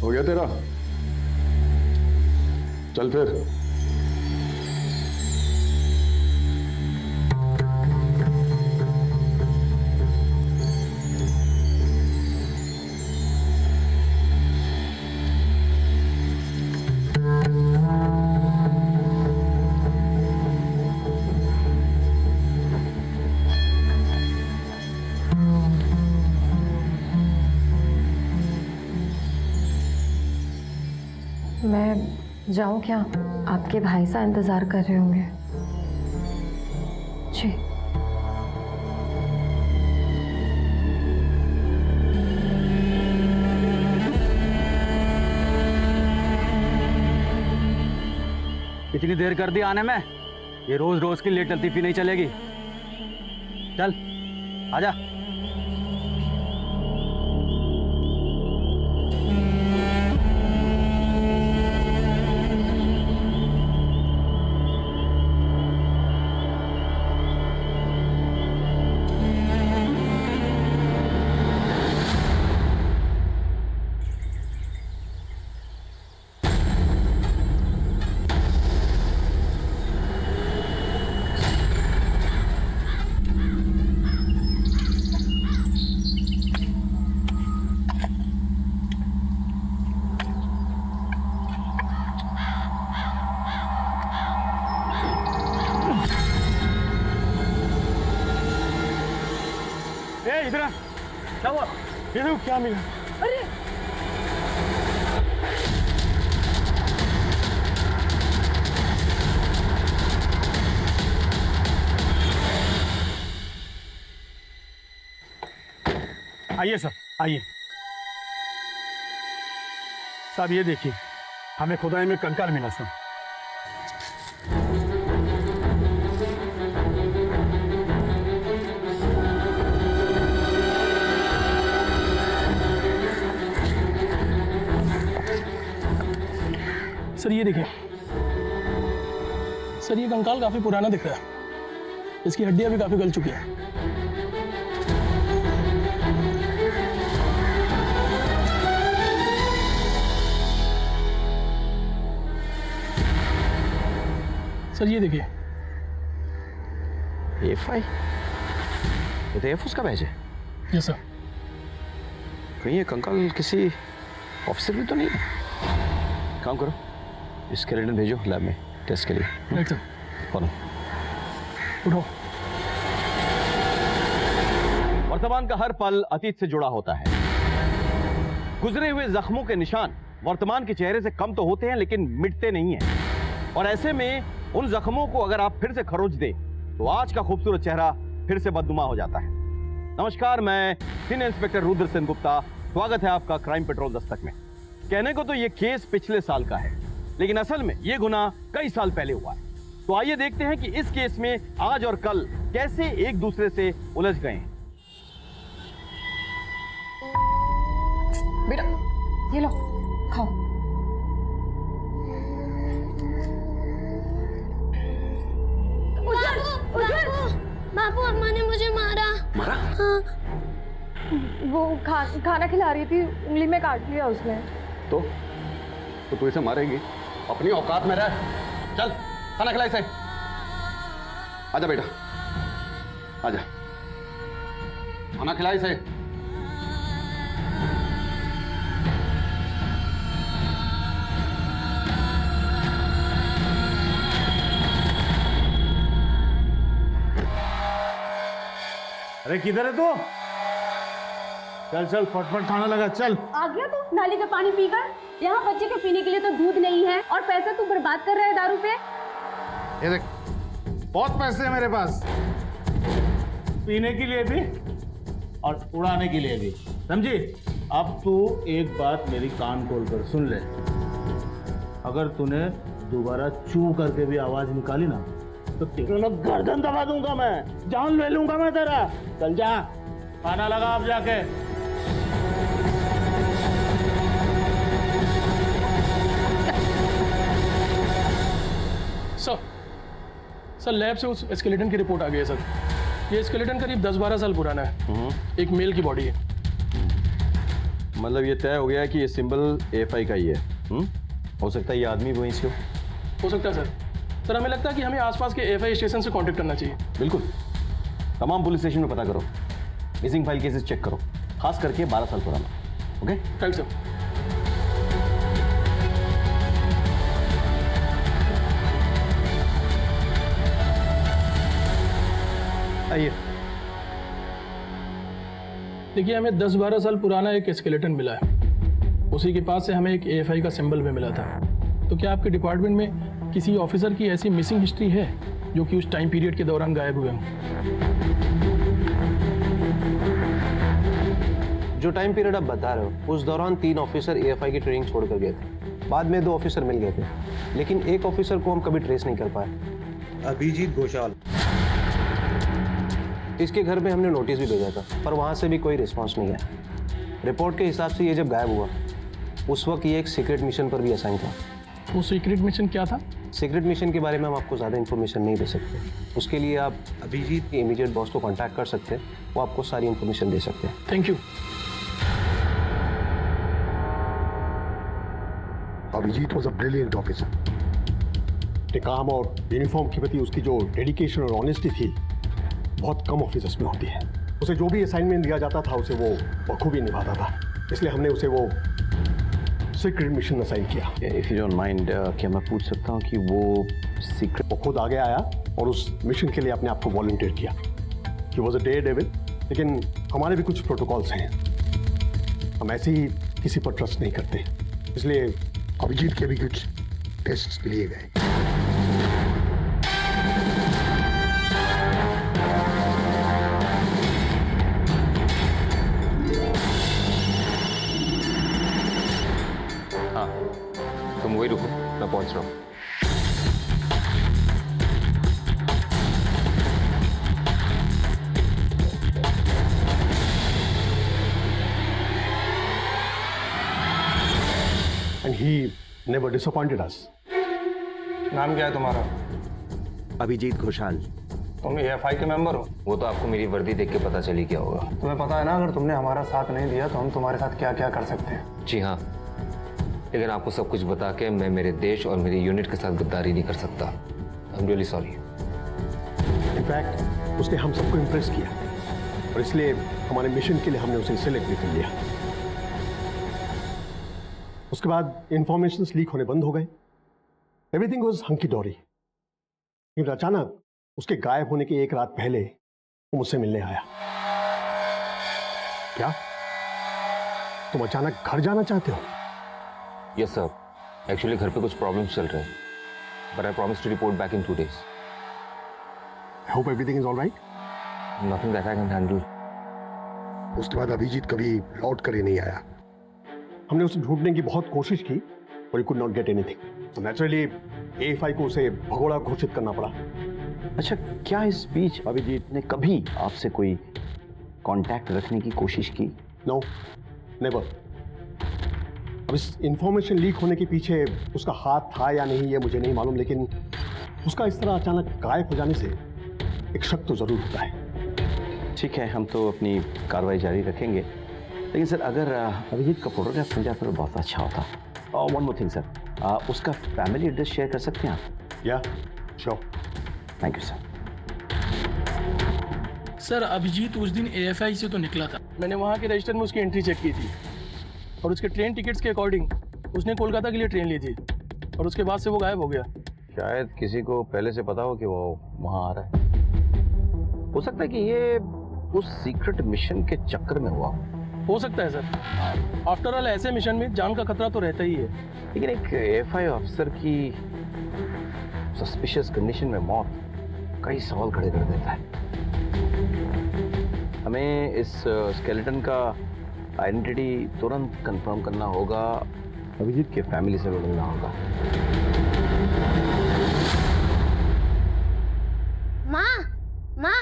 हो गया तेरा? चल फिर। मैं जाऊं क्या? आपके भाई साहब इंतजार कर रहे होंगे। जी। इतनी देर कर दी आने में, ये रोज रोज की लेट लतीफी नहीं चलेगी। चल आजा। इधर क्या हुआ? ये क्या मिला? अरे आइए सर, आइए। साहब ये देखिए, हमें खुदाई में कंकाल मिला सर। सर ये देखिए, सर ये कंकाल काफी पुराना दिख रहा है। इसकी हड्डियां भी काफी गल चुकी हैं। सर ये देखिए, A5? ये तो एयरफोर्स का बैच है। Yes sir. कहीं ये कंकाल किसी ऑफिसर भी तो नहीं है? काम करो, स्केलेटन भेजो लैब में टेस्ट के लिए। Right sir. फॉलो। उठो। वर्तमान का हर पल अतीत से जुड़ा होता है। गुजरे हुए जख्मों के निशान वर्तमान के चेहरे से कम तो होते हैं, लेकिन मिटते नहीं हैं। और ऐसे में उन जख्मों को अगर आप फिर से खरोच दें तो आज का खूबसूरत चेहरा फिर से बदनुमा हो जाता है। नमस्कार, मैं सीनियर इंस्पेक्टर रुद्र सेन गुप्ता। स्वागत है आपका क्राइम पेट्रोल दस्तक में। कहने को तो ये केस पिछले साल का है, लेकिन असल में ये गुनाह कई साल पहले हुआ है। तो आइए देखते हैं कि इस केस में आज और कल कैसे एक दूसरे से उलझ गए हैं। बेटा ये लो, खाओ। बाबू, अम्मा ने मुझे मारा। मारा? हाँ। वो खाना खिला रही थी, उंगली में काट लिया उसने। तो तू इसे मारेगी? अपनी औकात में रह। चल खाना खिला इसे। आजा बेटा, आजा, खाना खिला इसे। अरे किधर है तू? चल चल, फटफट खाना लगा, चल। आ गया तू नाली का पानी पीकर? यहाँ बच्चे के पीने के लिए तो दूध नहीं है और पैसा तू बर्बाद कर रहा है दारू पे। ये देख, बहुत पैसे हैं मेरे पास, पीने के लिए भी और उड़ाने के लिए भी, समझी? अब तू एक बात मेरी कान खोल कर सुन ले। अगर तूने दोबारा चू करके भी आवाज निकाली ना तो तेरा गर्दन दबा दूंगा मैं, जान ले लूंगा मैं तेरा। चल जा, खाना लगा अब जाके। सर लैब से उस स्केलेटन की रिपोर्ट आ गई है सर। ये स्केलेटन करीब 10-12 साल पुराना है। एक मेल की बॉडी है। मतलब ये तय हो गया है कि ये सिंबल एएफआई का ही है। हो सकता है ये आदमी वहीं से हो सकता है सर। सर हमें लगता है कि हमें आसपास के एएफआई स्टेशन से कांटेक्ट करना चाहिए। बिल्कुल, तमाम पुलिस स्टेशन में पता करो, मिसिंग फाइल केसेस चेक करो, खास करके 12 साल पुराना। Okay, right sir. आइए। देखिए, हमें 10-12 साल पुराना एक स्केलेटन मिला है। उसी के पास से हमें एक एएफआई का सिंबल भी मिला था। तो क्या आपके डिपार्टमेंट में किसी ऑफिसर की ऐसी मिसिंग हिस्ट्री है जो कि उस टाइम पीरियड के दौरान गायब हुए हों? जो टाइम पीरियड आप बता रहे हो, उस दौरान 3 ऑफिसर एएफआई की ट्रेनिंग छोड़कर गए थे। बाद में 2 ऑफिसर मिल गए थे, लेकिन एक ऑफिसर को हम कभी ट्रेस नहीं कर पाए। अभिजीत घोषाल। इसके घर में हमने नोटिस भी भेजा था, पर वहाँ से भी कोई रिस्पॉन्स नहीं आया। रिपोर्ट के हिसाब से ये जब गायब हुआ, उस वक्त ये एक सीक्रेट मिशन पर भी असाइन था। वो सीक्रेट मिशन क्या था? सीक्रेट मिशन के बारे में हम आपको ज़्यादा इन्फॉर्मेशन नहीं दे सकते। उसके लिए आप अभिजीत के इमीडिएट बॉस को कांटेक्ट कर सकते हैं, वो आपको सारी इन्फॉर्मेशन दे सकते हैं। Thank you. Abhijit was a brilliant officer. अपने काम और यूनिफॉर्म के प्रति उसकी जो डेडिकेशन और ऑनेस्टी थी, बहुत कम ऑफिसर्स में होती है। उसे जो भी असाइनमेंट दिया जाता था, उसे वो बखूबी निभाता था। इसलिए हमने उसे वो सीक्रेट मिशन असाइन किया। इफ यू डोंट माइंड, क्या मैं पूछ सकता हूँ कि वो सीक्रेट? वो खुद आगे आया और उस मिशन के लिए अपने आप को वॉलंटियर किया। He was a daredevil. लेकिन हमारे भी कुछ प्रोटोकॉल्स हैं, हम ऐसे ही किसी पर ट्रस्ट नहीं करते। इसलिए अभिजीत के भी कुछ टेस्ट लिए गए। तुम वही रुको, मैं पहुंच रहा हूं। And he never disappointed us. नाम क्या है तुम्हारा? अभिजीत घोषाल। तुम एएफआई के मेंबर हो? वो तो आपको मेरी वर्दी देख के पता चली क्या होगा। तुम्हें पता है ना, अगर तुमने हमारा साथ नहीं दिया तो हम तुम्हारे साथ क्या क्या कर सकते हैं। जी हाँ, लेकिन आपको सब कुछ बता के मैं मेरे देश और मेरी यूनिट के साथ गद्दारी नहीं कर सकता। I am really sorry. In fact उसने हम सबको इम्प्रेस किया और इसलिए हमारे मिशन के लिए हमने उसे सिलेक्ट भी कर लिया। उसके बाद इंफॉर्मेशंस लीक होने बंद हो गए। एवरीथिंग वाज हंकी डोरी। लेकिन अचानक उसके गायब होने के 1 रात पहले वो मुझसे मिलने आया। क्या तुम अचानक घर जाना चाहते हो? यस सर, एक्चुअली घर पे कुछ प्रॉब्लम्स चल रहे हैं, but I promise to report back in 2 days। I hope everything is alright. Nothing that I can handle. उसके बाद अभिजीत कभी लौट कर ही नहीं आया। हमने उसे ढूंढने की बहुत कोशिश की और he could not get anything. तो नेचुरली एएफआई को उसे भगोड़ा घोषित करना पड़ा। अच्छा, क्या इस बीच अभिजीत ने कभी आपसे कोई कांटेक्ट रखने की कोशिश की? No, never. अब इस इंफॉर्मेशन लीक होने के पीछे उसका हाथ था या नहीं, ये मुझे नहीं मालूम, लेकिन उसका इस तरह अचानक गायब हो जाने से एक शक तो जरूर होता है। ठीक है, हम तो अपनी कार्रवाई जारी रखेंगे, लेकिन सर अगर अभिजीत का फोटोग्राफ मिल जाता तो बहुत अच्छा होता। और वन मोर थिंग सर, उसका फैमिली एड्रेस शेयर कर सकते हैं आप? Yeah sure. Thank you sir. Sir Abhijit उस दिन एएफआई से तो निकला था। मैंने वहाँ के रजिस्टर में उसकी एंट्री चेक की थी और उसके ट्रेन टिकट्स के अकॉर्डिंग उसने कोलकाता के लिए ट्रेन ली थी और उसके बाद से वो गायब हो गया। शायद किसी को पहले से पता हो कि वो वहाँ आ रहा है। हो सकता है कि ये उस सीक्रेट मिशन के चक्कर में हुआ हो सकता है सर। आफ्टर ऑल ऐसे मिशन में जान का खतरा तो रहता ही है। लेकिन एक एएफआई ऑफिसर की सस्पिशियस कंडीशन में मौत कई सवाल खड़े कर देता है। हमें इस स्केलेटन का आइडेंटिटी तुरंत कंफर्म करना होगा, अभिजीत के फैमिली से मिलना होगा। माँ माँ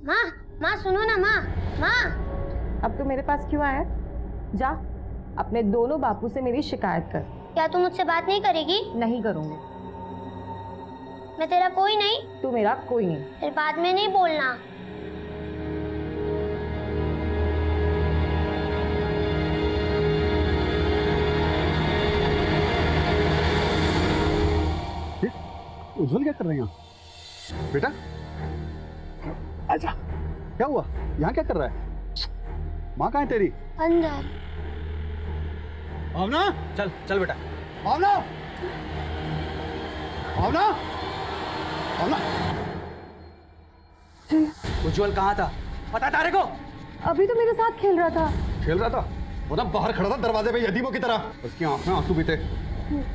माँ माँ सुनो ना माँ माँ। अब तो मेरे पास क्यों आया? जा अपने दोनों बापू से मेरी शिकायत कर। क्या तू मुझसे बात नहीं करेगी? नहीं करूंगी। मैं तेरा कोई नहीं? तू मेरा कोई नहीं। फिर बाद में नहीं बोलना। उज्जवल क्या कर रहे हैं यहाँ? बेटा आजा, क्या हुआ? यहाँ क्या कर रहा है? माँ कहाँ है तेरी? अंदर। भावना, चल चल बेटा। भावना, भावना, भावना। उज्जवल कहाँ था पता तारे को? अभी तो मेरे साथ खेल रहा था। खेल रहा था? वो ना बाहर खड़ा था दरवाजे पे यतीमों की तरह, उसकी आंख में आंसू भी थे।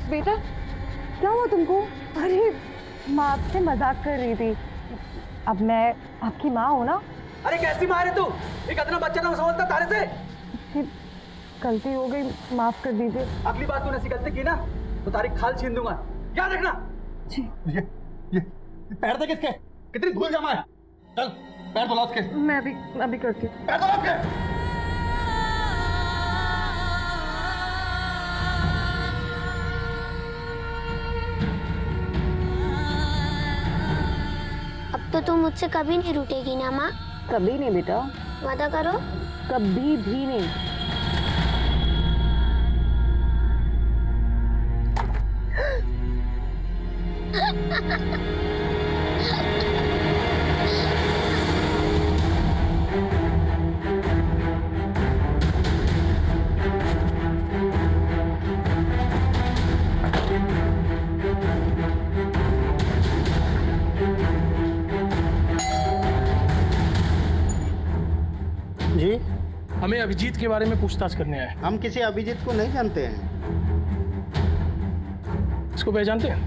बेटा क्या हुआ तुमको? अरे माँ आपसे मजाक कर रही थी। अब मैं आपकी माँ हूँ ना। अरे कैसी माँ है तू? एक इतना बच्चा ना समझता तारे से। गलती हो गई, माफ कर दीजिए। अगली बार तूने ऐसी गलती की ना तो तारी खाल छीन दूंगा, याद रखना। जी। ये पैर देख इसके, कितनी धूल जमा है। चल पैर धुला उसके। मैं अभी करती हूँ। पैर धुला उसके। अब तो तुम मुझसे कभी नहीं रूठेगी ना माँ? कभी नहीं बेटा, वादा करो। कभी भी नहीं। जी, हमें अभिजीत के बारे में पूछताछ करने आए। हम किसी अभिजीत को नहीं जानते हैं। इसको पहचानते हैं?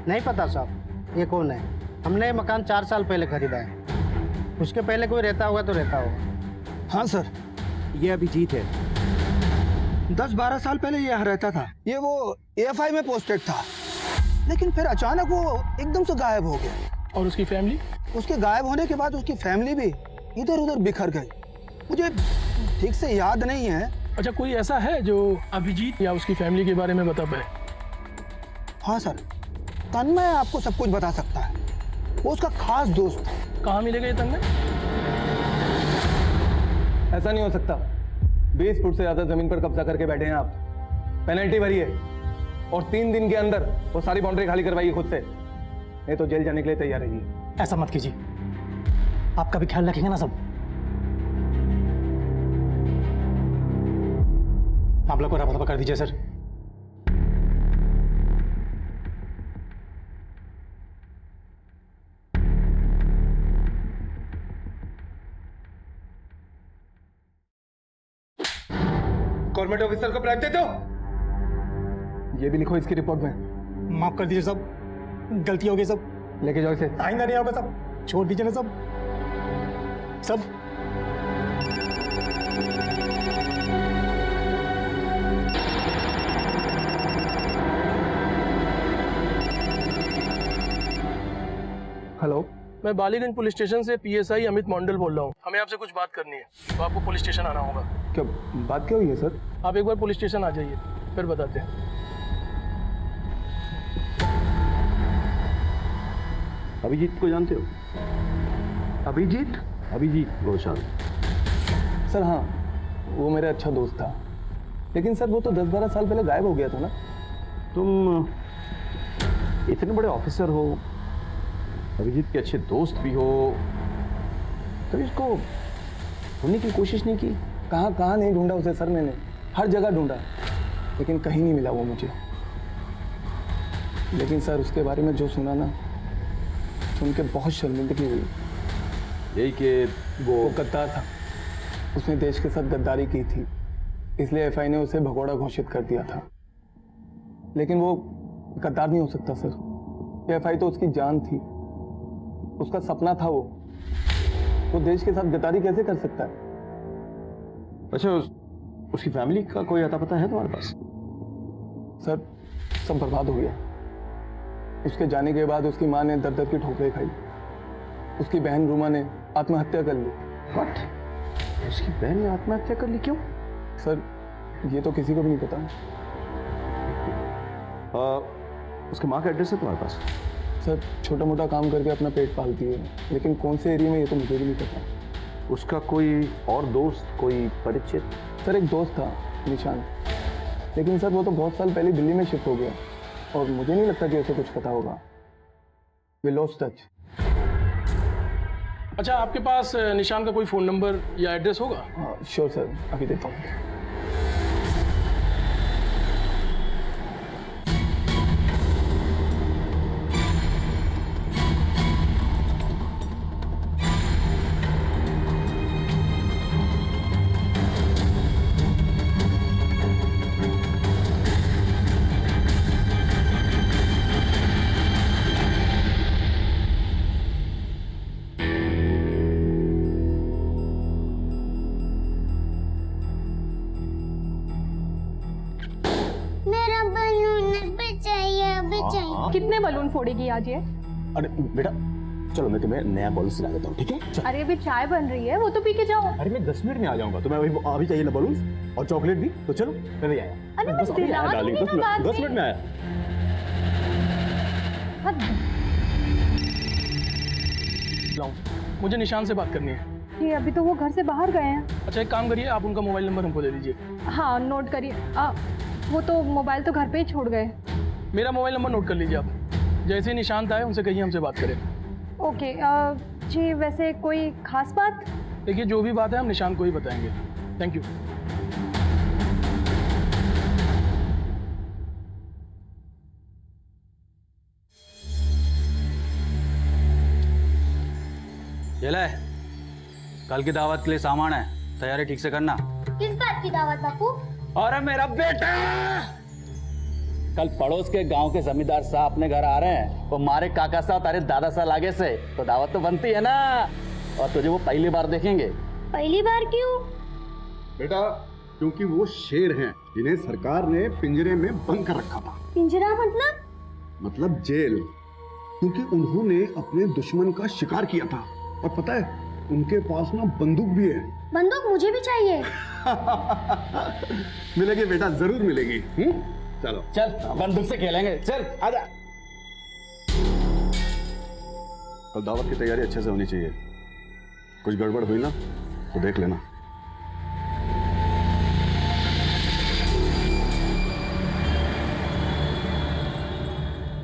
नहीं पता साहब, ये कौन है? हमने ये मकान 4 साल पहले खरीदा है। उसके पहले कोई रहता होगा तो रहता होगा। हाँ सर, ये अभिजीत है। 10-12 साल पहले ये यहाँ रहता था। ये वो AFI में पोस्टेड था, लेकिन फिर अचानक वो एकदम से गायब हो गया। और उसकी फैमिली? उसके गायब होने के बाद उसकी फैमिली भी इधर उधर बिखर गई। मुझे ठीक से याद नहीं है। अच्छा, कोई ऐसा है जो अभिजीत या उसकी फैमिली के बारे में बता पाए? हाँ सर, तन्मय आपको सब कुछ बता सकता है। वो उसका खास दोस्त था। कहाँ मिलेगा ये तन्मय? ऐसा नहीं हो सकता। 20 फुट से ज्यादा जमीन पर कब्जा करके बैठे हैं आप। पेनल्टी भरी है और 3 दिन के अंदर वो सारी बाउंड्री खाली करवाइए खुद से, नहीं तो जेल जाने के लिए तैयार रहिए। ऐसा मत कीजिए, आपका भी ख्याल रखेंगे ना सब। आप लोग को रफा कर दीजिए सर। गवर्नमेंट ऑफिसर को ब्राइब देते हो? ये भी लिखो इसकी रिपोर्ट में। माफ कर दीजिए सब, गलती हो गई सब। लेके जाओ इसे। आइंदा नहीं होगा सब, छोड़ दीजिए ना सब। सब हेलो, मैं बालीगंज पुलिस स्टेशन से PSI अमित मंडल बोल रहा हूँ। हमें आपसे कुछ बात करनी है, तो आपको पुलिस स्टेशन आना होगा। क्या बात क्या हुई है सर? आप एक बार पुलिस स्टेशन आ जाइए, फिर बताते हैं। अभिजीत को जानते हो? अभिजीत घोषाल। सर हाँ, वो मेरा अच्छा दोस्त था, लेकिन सर वो तो 10-12 साल पहले गायब हो गया था ना। तुम इतने बड़े ऑफिसर हो, अभिजीत के अच्छे दोस्त भी हो, कभी उसको ढूंढने की कोशिश नहीं की? कहाँ नहीं ढूंढा उसे सर, मैंने हर जगह ढूंढा, लेकिन कहीं नहीं मिला वो मुझे। लेकिन सर उसके बारे में जो सुना ना, सुन के बहुत शर्मिंदगी हुई। यही कि वो गद्दार था, उसने देश के साथ गद्दारी की थी, इसलिए FI ने उसे भगोड़ा घोषित कर दिया था। लेकिन वो गद्दार नहीं हो सकता सर। FI तो उसकी जान थी, उसका सपना था। वो देश के साथ गद्दारी कैसे कर सकता है? अच्छा, उसकी फैमिली का कोई अता पता है तुम्हारे पास? सर सब बर्बाद हो गया। उसके जाने के बाद उसकी माँ ने दर दर की ठोकरें खाई। उसकी बहन रूमा ने आत्महत्या कर ली। व्हाट? उसकी बहन ने आत्महत्या कर ली? क्यों? सर ये तो किसी को भी नहीं पता। उसके माँ का एड्रेस है तुम्हारे पास? सर छोटा मोटा काम करके अपना पेट पालती है, लेकिन कौन से एरिया में ये तो मुझे भी नहीं पता। उसका कोई और दोस्त, कोई परिचित? सर एक दोस्त था निशान, लेकिन सर वो तो बहुत साल पहले दिल्ली में शिफ्ट हो गया। और मुझे नहीं लगता कि उसे कुछ पता होगा। We lost touch. अच्छा, आपके पास निशान का कोई फ़ोन नंबर या एड्रेस होगा? श्योर सर, अभी देता हूँ। कितने बलून फोड़ेगी आज ये? अरे बेटा चलो, मैं तुम्हें नया बलून सिला देता हूँ, ठीक है? चल। अरे अभी चाय बन रही है, वो तो पी के जाओ। अरे मैं 10 मिनट में आ जाऊंगा। तुम्हें अभी चाहिए ना बलून और चॉकलेट भी? तो चलो मैं भी आया। अरे बस दिला दूंगी ना बाद में। 10 मिनट में आया। मुझे निशान से बात करनी है। ये अभी तो वो घर से बाहर गए हैं। अच्छा, एक काम करिए, आप उनका मोबाइल नंबर हमको दे दीजिए। हाँ नोट करिए। वो तो मोबाइल तो घर पे ही छोड़ गए। मेरा मोबाइल नंबर नोट कर लीजिए आप। जैसे ही निशांत आए उनसे कहिए हमसे बात करें। ओके। जी वैसे कोई खास बात? देखिए, जो भी बात है हम निशांत को ही बताएंगे। Thank you. ये ले, कल की दावत के लिए सामान है, तैयारी ठीक से करना। किस बात की दावत बापू? अरे मेरा बेटा, कल पड़ोस के गांव के जमींदार साहब अपने घर आ रहे हैं। वो मारे काका साहब तारे दादा साहब आगे से, तो दावत तो बनती है ना। और तुझे वो पहली बार देखेंगे। पहली बार क्यों? बेटा क्योंकि वो शेर हैं जिन्हें सरकार ने पिंजरे में बंद कर रखा था। पिंजरा मतलब जेल। क्योंकि उन्होंने अपने दुश्मन का शिकार किया था। और पता है उनके पास ना बंदूक भी है। बंदूक मुझे भी चाहिए। मिलेगी बेटा, जरूर मिलेगी। चलो चल, बंदूक से खेलेंगे। चल आजा। कल दावत की तैयारी अच्छे से होनी चाहिए। कुछ गड़बड़ हुई ना तो देख लेना।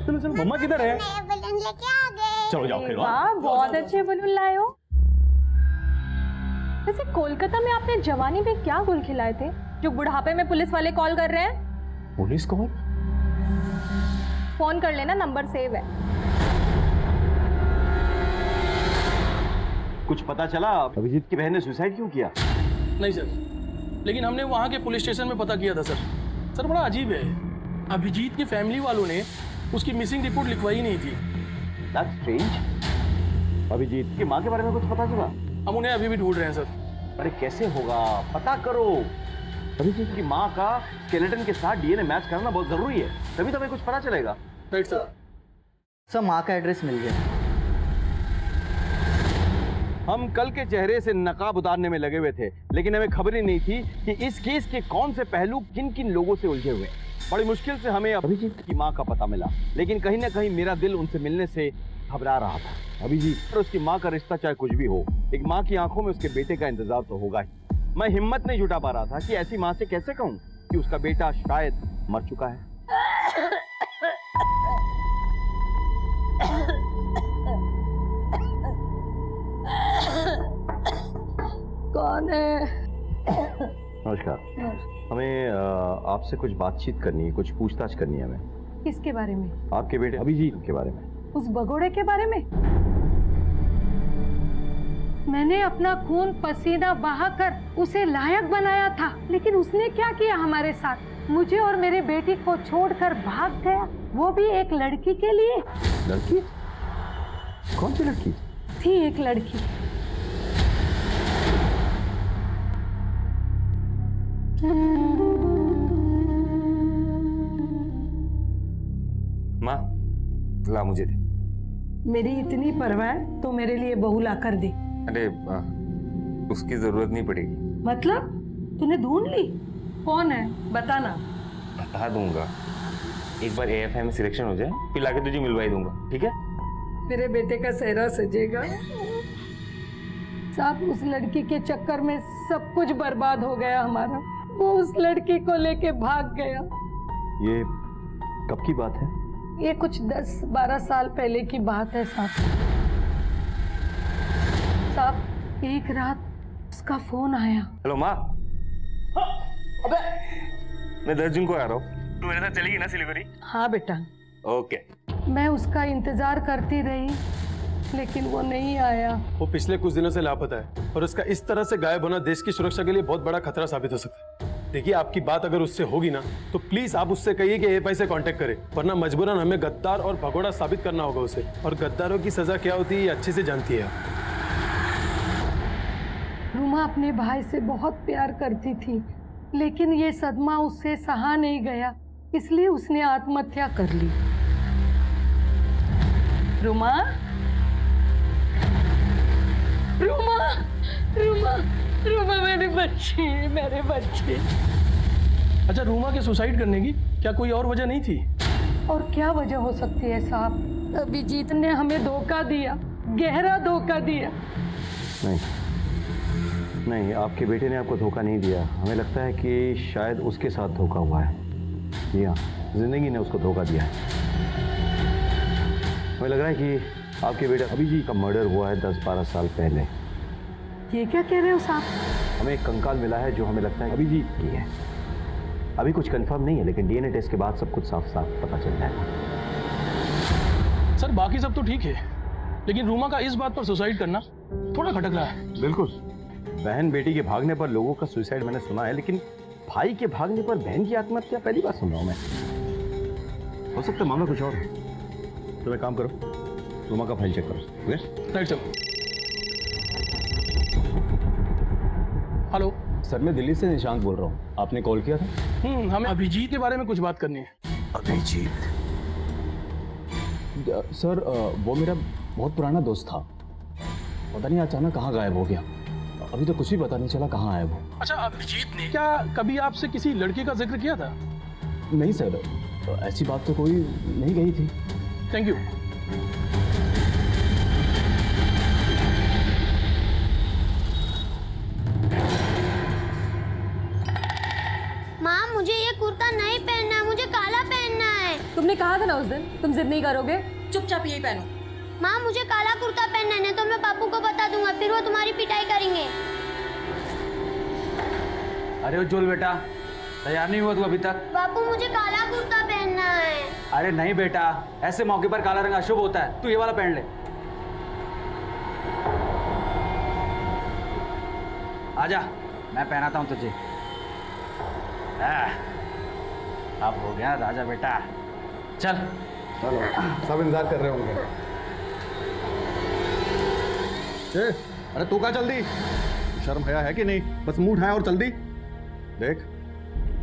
चलो चलो, मम्मा किधर है? बलून लेके आ गए। चलो जाओ खेलो। वाह, बहुत अच्छे बलून लाए हो। वैसे कोलकाता में आपने जवानी में क्या गुल खिलाए थे जो बुढ़ापे में पुलिस वाले कॉल कर रहे हैं? Police call? फोन कर लेना, नंबर सेव है। कुछ पता चला अभिजीत की बहन ने सुसाइड क्यों किया? नहीं सर, लेकिन हमने वहाँ के पुलिस स्टेशन में पता किया था सर। सर बड़ा अजीब है, अभिजीत की फैमिली वालों ने उसकी मिसिंग रिपोर्ट लिखवाई नहीं थी। That's strange। अभिजीत की माँ के बारे में कुछ पता चला? हम उन्हें अभी भी ढूंढ रहे हैं सर। अरे कैसे होगा, पता करो। अभिजीत की माँ का स्केलेटन के साथ डीएनए मैच करना बहुत जरूरी है, तभी तो हमें कुछ पता चलेगा। Right sir. सर माँ का एड्रेस मिल गया। हम कल के चेहरे से नकाब उतारने में लगे हुए थे, लेकिन हमें खबर ही नहीं थी कि इस केस के कौन से पहलू किन किन लोगों से उलझे हुए हैं। बड़ी मुश्किल से हमें अभिजीत की माँ का पता मिला, लेकिन कहीं ना कहीं मेरा दिल उनसे मिलने से घबरा रहा था। अभिजीत और उसकी माँ का रिश्ता चाहे कुछ भी हो, एक माँ की आंखों में उसके बेटे का इंतजार तो होगा ही। मैं हिम्मत नहीं जुटा पा रहा था कि ऐसी माँ से कैसे कहूँ कि उसका बेटा शायद मर चुका है। कौन है? नमस्कार। हमें आपसे कुछ बातचीत करनी है, कुछ पूछताछ करनी है हमें। किसके बारे में? आपके बेटे अभिजीत के बारे में। उस भगोड़े के बारे में? मैंने अपना खून पसीना बहाकर उसे लायक बनाया था, लेकिन उसने क्या किया हमारे साथ? मुझे और मेरे बेटी को छोड़कर भाग गया, वो भी एक लड़की के लिए। लड़की? कौन सी लड़की? थी एक लड़की। माँ ला मुझे दे। मेरी इतनी परवाह है तो मेरे लिए बहू ला कर दे। अरे उसकी जरूरत नहीं पड़ेगी। मतलब तूने ढूंढ ली? कौन है बताना। बता दूंगा, एक बार एएफआई में सिलेक्शन हो जाए फिर लाके तुझे मिलवाई दूंगा, ठीक है? मेरे बेटे का सेहरा सजेगा। साहब उस लड़की के चक्कर में सब कुछ बर्बाद हो गया हमारा। वो उस लड़की को लेके भाग गया। ये कब की बात है? ये कुछ 10-12 साल पहले की बात है साहब। साहब एक रात उसका फोन आया। हेलो माँ। अबे मैं 10 जून को आ रहा हूँ, तू मेरे साथ चलेगी ना सिलीगुड़ी? हाँ बेटा। ओके। मैं उसका इंतजार करती रही लेकिन वो नहीं आया। वो पिछले कुछ दिनों से लापता है और उसका इस तरह से गायब होना देश की सुरक्षा के लिए बहुत बड़ा खतरा साबित हो सकता है। देखिए, आपकी बात अगर उससे होगी ना तो प्लीज आप उससे कहिए कि एएफआई से कांटेक्ट करे, वरना मजबूरन हमें गद्दार और भगोड़ा साबित करना होगा उसे। और गद्दारों की सजा क्या होती है ये अच्छे से जानती है। रूमा अपने भाई से बहुत प्यार करती थी, लेकिन ये सदमा उससे सहा नहीं गया, इसलिए उसने आत्महत्या कर ली। रूमा, रूमा, रूमा, रूमा मेरे बच्चे। अच्छा, रूमा के सुसाइड करने की क्या कोई और वजह नहीं थी? और क्या वजह हो सकती है साहब? अभिजीत ने हमें धोखा दिया, गहरा धोखा दिया। नहीं, आपके बेटे ने आपको धोखा नहीं दिया। हमें लगता है कि शायद उसके साथ धोखा हुआ है। जी हाँ, जिंदगी ने उसको धोखा दिया है। हमें लग रहा है कि आपके बेटे अभिजीत का मर्डर हुआ है 10-12 साल पहले। ये क्या कह रहे हो साहब? हमें एक कंकाल मिला है जो हमें लगता है अभिजीत की है। अभी कुछ कंफर्म नहीं है, लेकिन डीएनए टेस्ट के बाद सब कुछ साफ साफ पता चल जाएगा। सर बाकी सब तो ठीक है, लेकिन रूमा का इस बात पर सुसाइड करना थोड़ा खटक रहा है। बिल्कुल, बहन बेटी के भागने पर लोगों का सुसाइड मैंने सुना है, लेकिन भाई के भागने पर बहन की आत्महत्या पहली बार सुन रहा हूं मैं। हो सकता है मामला कुछ और है। तो एक काम करो, रूमा का फाइल चेक करो। Right sir. हेलो सर, मैं दिल्ली से निशांत बोल रहा हूँ। आपने कॉल किया था? हमें अभिजीत के बारे में कुछ बात करनी है। अभिजीत? सर वो मेरा बहुत पुराना दोस्त था, पता नहीं अचानक कहाँ गायब हो गया। अभी तो कुछ भी पता नहीं चला कहाँ है वो। अच्छा, अभिजीत ने क्या कभी आपसे किसी लड़के का जिक्र किया था? नहीं सर, ऐसी बात तो कोई नहीं कही थी। Thank you. माँ मुझे ये कुर्ता नहीं पहनना है, मुझे काला पहनना है। तुमने कहा था ना उस दिन तुम जिद नहीं करोगे, चुपचाप यही पहनो। माँ मुझे काला कुर्ता पहनना है, नहीं तो मैं पापू को बता दूंगा, फिर वो तुम्हारी पिटाई करेंगे। अरे उज्जवल बेटा, तैयार नहीं हुआ तू अभी तक? पापू मुझे काला कुर्ता पहनना है। अरे नहीं बेटा, ऐसे मौके पर काला रंग अशुभ होता है, तू ये वाला पहन ले। आजा, मैं पहनाता हूँ तुझे। अब हो गया राजा बेटा, चल। चलो, सब इंतजार कर रहे होंगे। अरे तू कहाँ जल्दी? शर्म हया है कि नहीं? बस मुंह उठाया और चल दी। देख,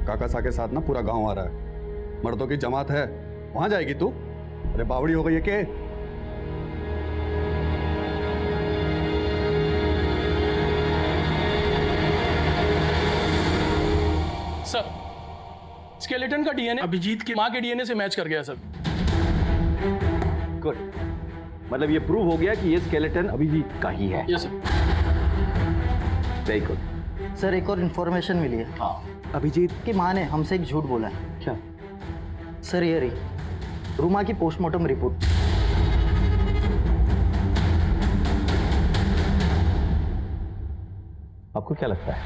काका सा के साथ ना पूरा गांव आ रहा है, मर्दों की जमात है, वहां जाएगी तू? अरे बावड़ी हो गई है के? सर, स्केलेटन का डीएनए अभिजीत की मां के डीएनए से मैच कर गया सर। गुड, मतलब ये प्रूव हो गया कि ये स्केलेटन अभिजीत का ही है। Yes sir. Very good. Sir एक और इन्फॉर्मेशन मिली है। हाँ। अभिजीत की माँ ने हमसे एक झूठ बोला है। क्या? सर ये रही रूमा की पोस्टमार्टम रिपोर्ट। आपको क्या लगता है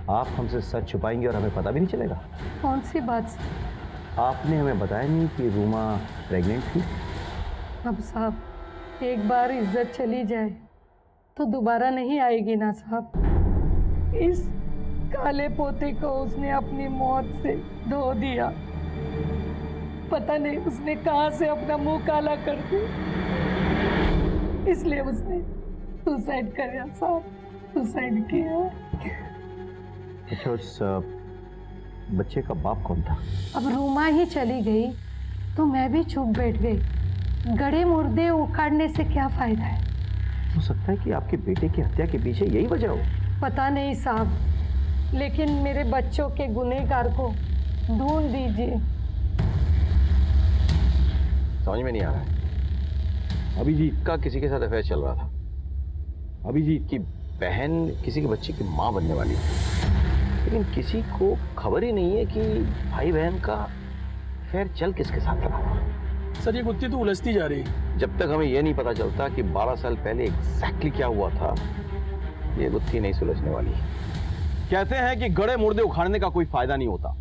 आप हमसे सच छुपाएंगे और हमें पता भी नहीं चलेगा? कौन सी बात? आपने हमें बताया नहीं कि रूमा प्रेग्नेंट थी। अब साहब, एक बार इज्जत चली जाए तो दोबारा नहीं आएगी ना साहब। इस काले पोते को उसने अपनी मौत से धो दिया। पता नहीं उसने कहां से अपना मुंह काला कर दिया, इसलिए उसने सुसाइड किया साहब, सुसाइड किया। अच्छा, उस बच्चे का बाप कौन था? अब रूमा ही चली गई तो मैं भी चुप बैठ गई। गड़े मुर्दे उखाड़ने से क्या फायदा है? हो सकता है कि आपके बेटे की हत्या के पीछे यही वजह हो। पता नहीं साहब, लेकिन मेरे बच्चों के गुनहगार को ढूंढ दीजिए। समझ में नहीं आ रहा है। अभिजीत का किसी के साथ अफेयर चल रहा था। अभिजीत की बहन किसी के बच्चे की मां बनने वाली थी, लेकिन किसी को खबर ही नहीं है कि भाई बहन का अफेयर चल किसके साथ रहा था। सर ये गुत्थी तो उलझती जा रही है। जब तक हमें यह नहीं पता चलता कि 12 साल पहले एग्जैक्टली क्या हुआ था, ये गुत्थी नहीं सुलझने वाली। कहते हैं कि गड़े मुर्दे उखाड़ने का कोई फायदा नहीं होता।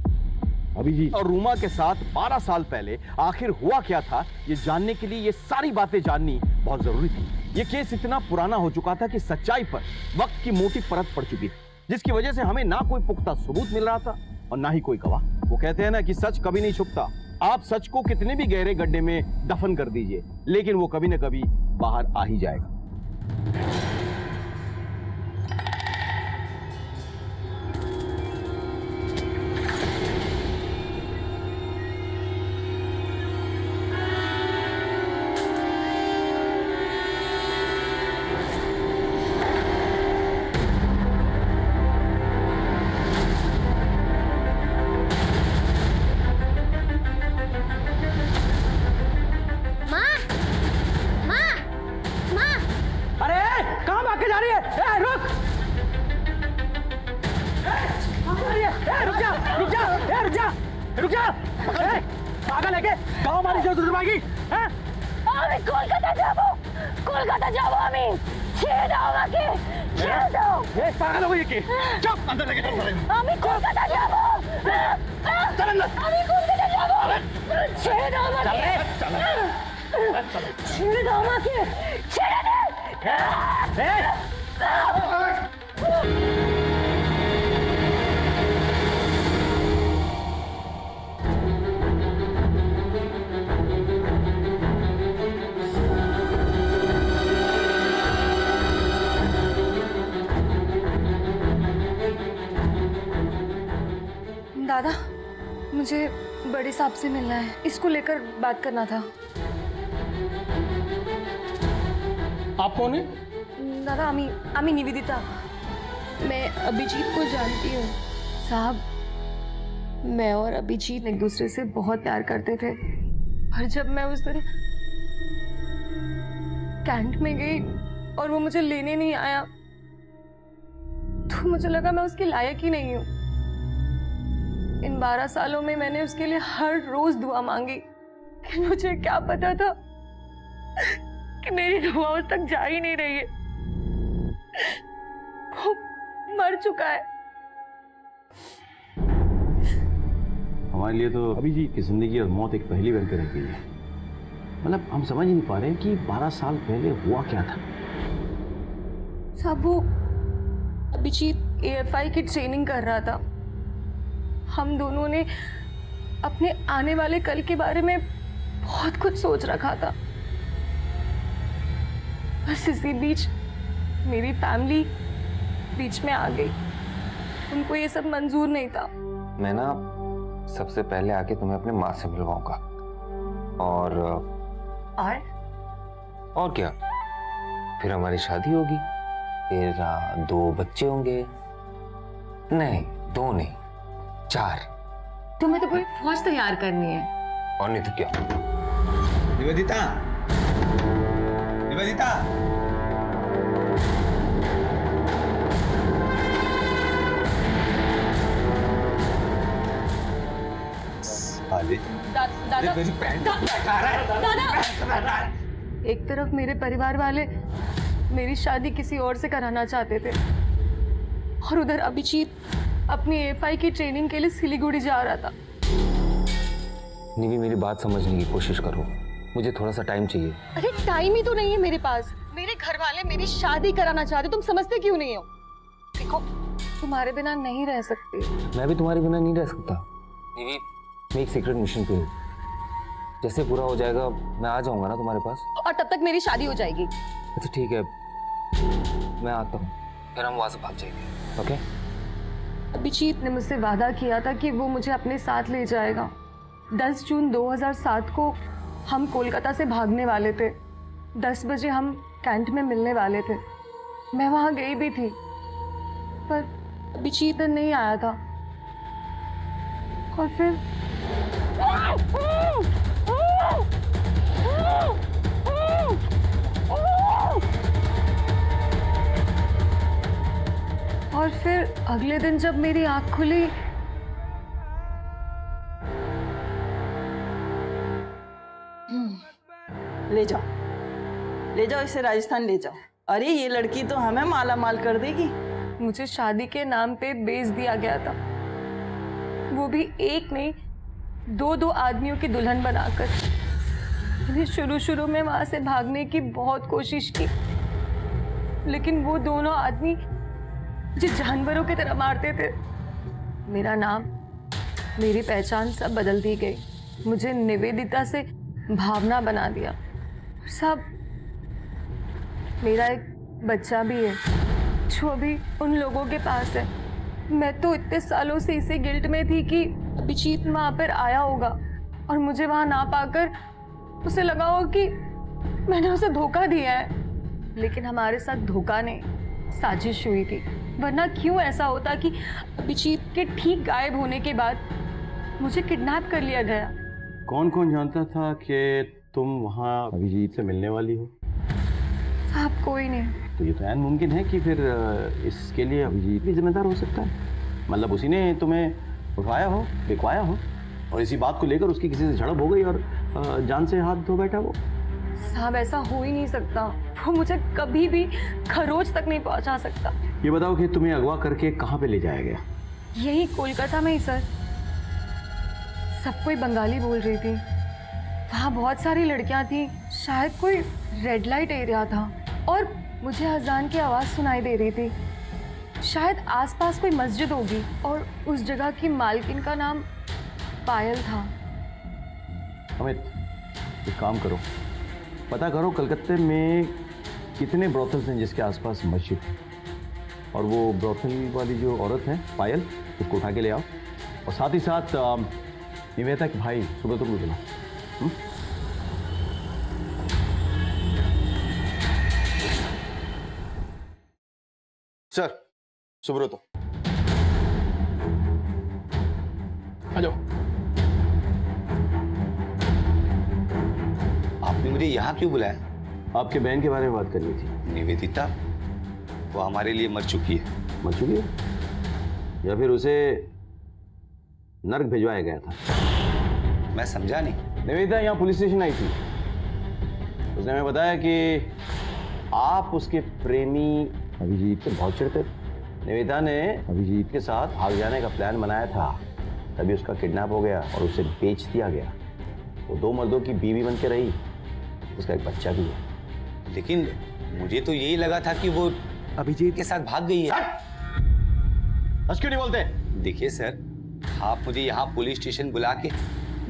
अभिजीत और रूमा के साथ 12 साल पहले आखिर हुआ क्या था, ये जानने के लिए ये सारी बातें जाननी बहुत जरूरी थी। ये केस इतना पुराना हो चुका था कि सच्चाई पर वक्त की मोटी परत पड़ चुकी थी, जिसकी वजह से हमें ना कोई पुख्ता सबूत मिल रहा था और ना ही कोई गवाह। वो कहते हैं ना कि सच कभी नहीं छुपता। आप सच को कितने भी गहरे गड्ढे में दफन कर दीजिए, लेकिन वो कभी ना कभी बाहर आ ही जाएगा। दादा, मुझे बड़े साहब से मिलना है, इसको लेकर बात करना था। आप कौन है? दादा, आमी निवेदिता। मैं अभिजीत को जानती हूँ। साहब, मैं और अभिजीत एक दूसरे से बहुत प्यार करते थे, और जब मैं उस दिन कैंट में गई और वो मुझे लेने नहीं आया, तो मुझे लगा मैं उसके लायक ही नहीं हूँ। इन 12 सालों में मैंने उसके लिए हर रोज दुआ मांगी, कि मुझे क्या पता था कि मेरी दुआ उस तक जा ही नहीं रही है। वो मर चुका है। हमारे लिए तो अभिजीत की जिंदगी और मौत एक पहेली बनकर रह गई है। मतलब हम समझ ही नहीं पा रहे कि 12 साल पहले हुआ क्या था। साहब, वो अभिजीत AFI की ट्रेनिंग कर रहा था। हम दोनों ने अपने आने वाले कल के बारे में बहुत कुछ सोच रखा था। बस इसी बीच मेरी फैमिली बीच में आ गई। उनको ये सब मंजूर नहीं था। मैं ना सबसे पहले आके तुम्हें अपने माँ से मिलवाऊंगा, और क्या, फिर हमारी शादी होगी, फिर 2 बच्चे होंगे। नहीं, 2 नहीं, 4। तुम्हें तो पूरी फौज तैयार करनी है। और नहीं तो क्या। निवेदिता, निवेदिता, एक तरफ मेरे परिवार वाले मेरी शादी किसी और से कराना चाहते थे, और उधर अभिजीत अपनी AFI की ट्रेनिंग के लिए सिलीगुड़ी जा रहा था। निवी, मेरी बात समझने की कोशिश करो, मुझे थोड़ा सा टाइम चाहिए। अरे टाइम ही तो नहीं है मेरे पास। मेरे घर वाले मेरी शादी कराना चाहते, तुम समझते क्यों नहीं हो? देखो, तुम्हारे बिना नहीं रह सकती। मैं भी तुम्हारे बिना नहीं रह सकता। निवी, मैं एक सीक्रेट मिशन पे हूँ। जैसे पूरा हो जाएगा मैं आ जाऊंगा ना तुम्हारे पास, और तब तक मेरी शादी हो जाएगी। अच्छा ठीक है, मैं आता हूँ, फिर हम वहां से भाग जाएंगे। ओके? अभिजीत ने मुझसे वादा किया था कि वो मुझे अपने साथ ले जाएगा। 10 जून 2007 को हम कोलकाता से भागने वाले थे। 10 बजे हम कैंट में मिलने वाले थे। मैं वहां गई भी थी, पर अभिजीत नहीं आया था। और फिर अगले दिन जब मेरी आंख खुली, ले जाओ इसे राजस्थान ले जाओ। अरे ये लड़की तो हमें माला माल कर देगी। मुझे शादी के नाम पे बेच दिया गया था, वो भी एक नहीं 2-2 आदमियों की दुल्हन बनाकर। मैंने शुरू में वहां से भागने की बहुत कोशिश की, लेकिन वो दोनों आदमी मुझे जानवरों की तरह मारते थे। मेरा नाम, मेरी पहचान सब बदल दी गई। मुझे निवेदिता से भावना बना दिया। सब, मेरा एक बच्चा भी है जो अभी उन लोगों के पास है। मैं तो इतने सालों से इसी गिल्ट में थी कि अभिजीत वहां पर आया होगा और मुझे वहां ना पाकर उसे लगा हो कि मैंने उसे धोखा दिया है। लेकिन हमारे साथ धोखा नहीं, साजिश हुई थी। वरना क्यों ऐसा होता कि अभिजीत के ठीक गायब होने के बाद मुझे किडनैप कर लिया गया। कौन कौन जानता था कि तुम वहाँ अभिजीत से मिलने वाली हो? साहब कोई नहीं। तो ये तो ऐन मुमकिन है कि फिर इसके लिए अभिजीत भी जिम्मेदार हो सकता है। मतलब उसी ने तुम्हें उठाया हो, बिकवाया हो, और इसी बात को लेकर उसकी किसी से झड़प हो गई और जान से हाथ धो बैठा वो। साहब ऐसा हो ही नहीं सकता। वो मुझे कभी भी खरोच तक नहीं पहुंचा सकता। ये बताओ कि तुम्हें अगवा करके कहाँ पे ले जाया गया? यही कोलकाता में ही सर। सब कोई बंगाली बोल रही थी। वहाँ बहुत सारी लड़कियाँ थी। शायद कोई रेड लाइट एरिया था और मुझे अजान की आवाज़ सुनाई दे रही थी। शायद आसपास कोई मस्जिद होगी और उस जगह की मालकिन का नाम पायल था। अमित, एक काम करो, पता करो कलकत्ते में कितने ब्रोथल्स हैं जिसके आसपास मस्जिद है, और वो ब्रोथल वाली जो औरत है पायल, उसको उठा के ले आओ। और साथ ही साथ निवेदिता के भाई सुब्रत को बुलाओ। सर, सुब्रत आ जाओ। आपने मुझे यहाँ क्यों बुलाया? आपके बहन के बारे में बात करनी थी। निवेदिता, वो हमारे लिए मर चुकी है। मर चुकी है या फिर उसे नर्क भिजवाया गया था? मैं समझा नहीं। निवेदिता यहाँ पुलिस स्टेशन आई थी। उसने हमें बताया कि आप उसके प्रेमी अभिजीत से बहुत चिढ़ते थे। निवेदिता ने अभिजीत के साथ भाग जाने का प्लान बनाया था, तभी उसका किडनैप हो गया और उसे बेच दिया गया। वो 2 मर्दों की बीवी बन के रही, उसका एक बच्चा भी है। लेकिन मुझे तो यही लगा था कि वो अभिजीत के साथ भाग गई है। बस क्यों नहीं बोलते? देखिए सर, आप मुझे यहाँ पुलिस स्टेशन बुला के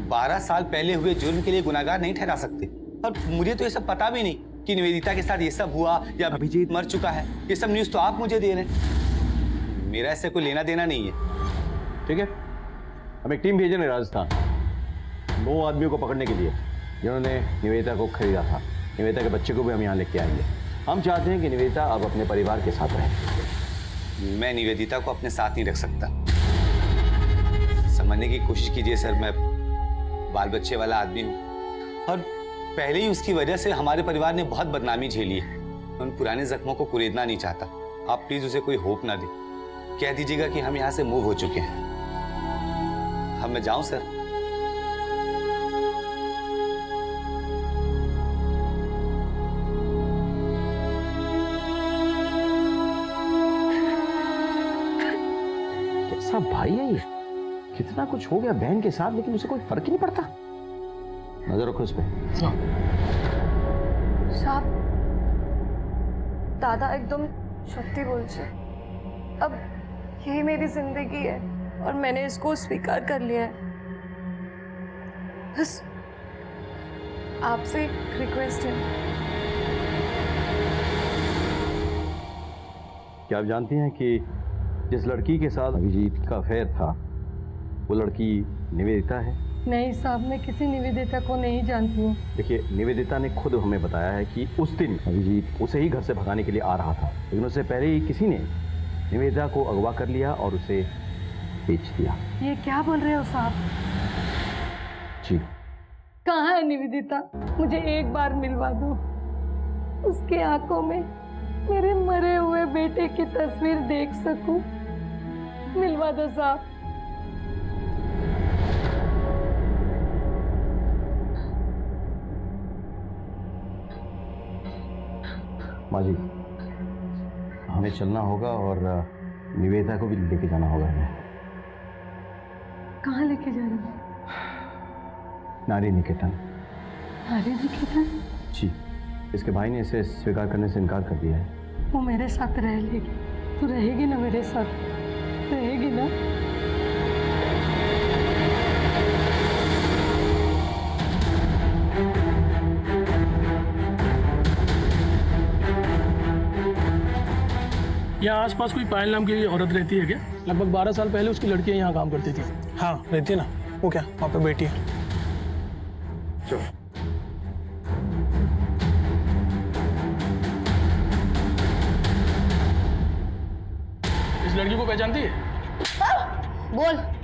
12 साल पहले हुए जुर्म के लिए गुनाहगार नहीं ठहरा सकते। और मुझे तो ये सब पता भी नहीं कि निवेदिता के साथ ये सब हुआ या अभिजीत मर चुका है। ये सब न्यूज़ तो आप मुझे दे रहे हैं। मेरा इससे कोई लेना देना नहीं है। ठीक है, हम एक टीम भेज रहे हैं राजस्थान 2 आदमियों को पकड़ने के लिए जिन्होंने निवेदिता को खरीदा था। निवेदिता के बच्चे को भी हम यहाँ लेके आएंगे। हम चाहते हैं कि निवेदिता अब अपने परिवार के साथ रहे। मैं निवेदिता को अपने साथ नहीं रख सकता। समझने की कोशिश कीजिए सर, मैं बाल बच्चे वाला आदमी हूँ और पहले ही उसकी वजह से हमारे परिवार ने बहुत बदनामी झेली है। मैं उन पुराने जख्मों को कुरेदना नहीं चाहता। आप प्लीज उसे कोई होप ना दें। कह दीजिएगा कि हम यहाँ से मूव हो चुके हैं। हम मैं जाऊं सर? कैसा भाई है ये? कितना कुछ हो गया बहन के साथ, लेकिन उसे कोई फर्क ही नहीं पड़ता। नजर रखो इस पे। साहब, दादा एकदम सत्य बोल छे। अब यही मेरी जिंदगी है और मैंने इसको स्वीकार कर लिया है। बस आपसे एक रिक्वेस्ट है। क्या आप जानती हैं कि जिस लड़की के साथ अभिजीत का अफेयर था वो लड़की निवेदिता है? नहीं साहब, मैं किसी निवेदिता को नहीं जानती हूँ। देखिए, निवेदिता ने खुद हमें बताया है कि उस दिन अभिजीत उसे ही घर से भगाने के लिए आ रहा था, लेकिन उससे पहले ही किसी ने निवेदिता को अगवा कर लिया और उसे बेच दिया। ये क्या बोल रहे हो साहब? जी। कहाँ है निवेदिता? मुझे एक बार मिलवा दो। उसके आंखों में मेरे मरे हुए बेटे की तस्वीर देख सकूं। मिलवा दो साहब। माँ जी, हमें चलना होगा और निवेदा को भी लेके जाना होगा हमें। कहाँ लेके जा रहे हो? नारी निकेतन। नारी निकेतन? जी, इसके भाई ने इसे स्वीकार करने से इनकार कर दिया है। वो मेरे साथ रह लेगी। तू रहेगी ना मेरे साथ? रहेगी ना? यहाँ आसपास कोई पायल नाम की औरत रहती है क्या? लगभग 12 साल पहले उसकी लड़कियाँ यहाँ काम करती थी। हाँ रहती है ना। वो क्या वहाँ पे बैठी है? चलो। इस लड़की को पहचानती है? बोल।